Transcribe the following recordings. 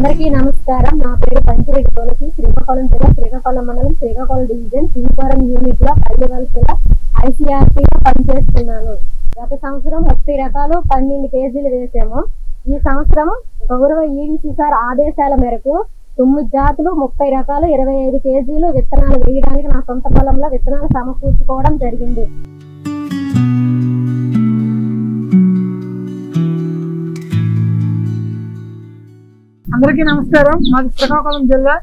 అందరికీ నమస్కారం. నా పేరు పంచిరెడ్డి తులసి. శ్రీకాకుళం జిల్లా శ్రీకాకుళం మండలం శ్రీకాకుళం డివిజన్ శ్రీపురం యూనిట్ లో పల్లెవాళ్ళ జిల్లా ఐసీఆర్టీగా పనిచేస్తున్నాను. గత సంవత్సరం 30 రకాలు 12 కేజీలు వేసాము. ఈ సంవత్సరం గౌరవ ఈవీసీ సార్ ఆదేశాల మేరకు 9 జాతులు 30 రకాలు 25 కేజీలు విత్తనాలు వేయడానికి నా సొంత పొలంలో విత్తనాలు సమకూర్చుకోవడం జరిగింది. అందరికీ నమస్కారం. మాది శ్రీకాకుళం జిల్లా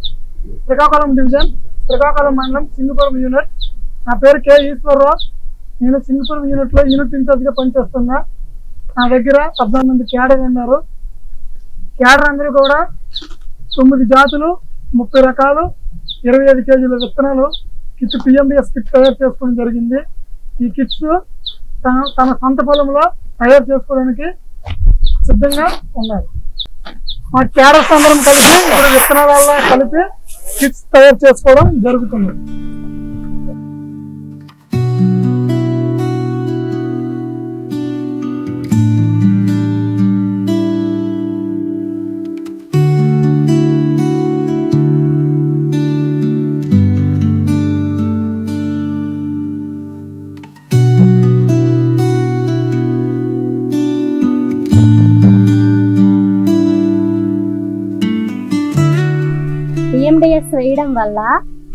శ్రీకాకుళం డివిజన్ శ్రీకాకుళం మండలం సింగపురం యూనిట్. నా పేరు కె ఈశ్వరరావు. నేను సింగపురం యూనిట్ లో యూనిట్ ఇన్ఛార్జ్ గా పనిచేస్తున్నా. నా దగ్గర 14 మంది క్యాడర్ ఉన్నారు. క్యాడర్ అందరూ కూడా 9 జాతులు 30 రకాలు 25 కేజీల విత్తనాలు కిట్స్ పిఎండిఎస్ కిట్ తయారు చేసుకోవడం జరిగింది. ఈ కిట్స్ తన సొంత పొలంలో తయారు చేసుకోవడానికి సిద్ధంగా ఉన్నారు. మా క్యాడర్స్ అందరం కలిపి ఇప్పుడు విత్తనాల కలిపి కిట్స్ తయారు చేసుకోవడం జరుగుతుంది. పిఎండిఎస్ వేయడం వల్ల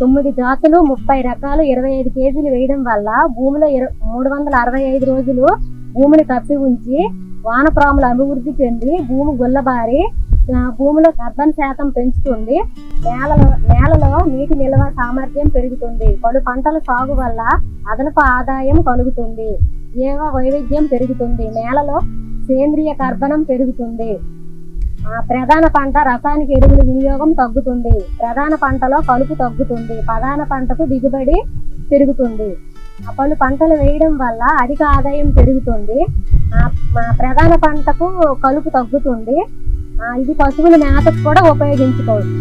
9 జాతులు 30 రకాలు 25 కేజీలు వేయడం వల్ల భూమిలో 365 రోజులు భూమిని కప్పి ఉంచి వానపాములు అభివృద్ధి చెంది భూమి గుల్లబారి భూమిలో కార్బన శాతం పెంచుతుంది. నేలలో నీటి నిల్వ సామర్థ్యం పెరుగుతుంది. పలు పంటల సాగు వల్ల అదనపు ఆదాయం కలుగుతుంది. జీవ వైవిధ్యం పెరుగుతుంది. నేలలో సేంద్రియ కర్బనం పెరుగుతుంది. ప్రధాన పంట రసాయనిక ఎరువుల వినియోగం తగ్గుతుంది. ప్రధాన పంటలో కలుపు తగ్గుతుంది. ప్రధాన పంటకు దిగుబడి పెరుగుతుంది. పలు పంటలు వేయడం వల్ల అధిక ఆదాయం పెరుగుతుంది. ప్రధాన పంటకు కలుపు తగ్గుతుంది. ఇది పశువుల మేతకు కూడా ఉపయోగించుకోవచ్చు.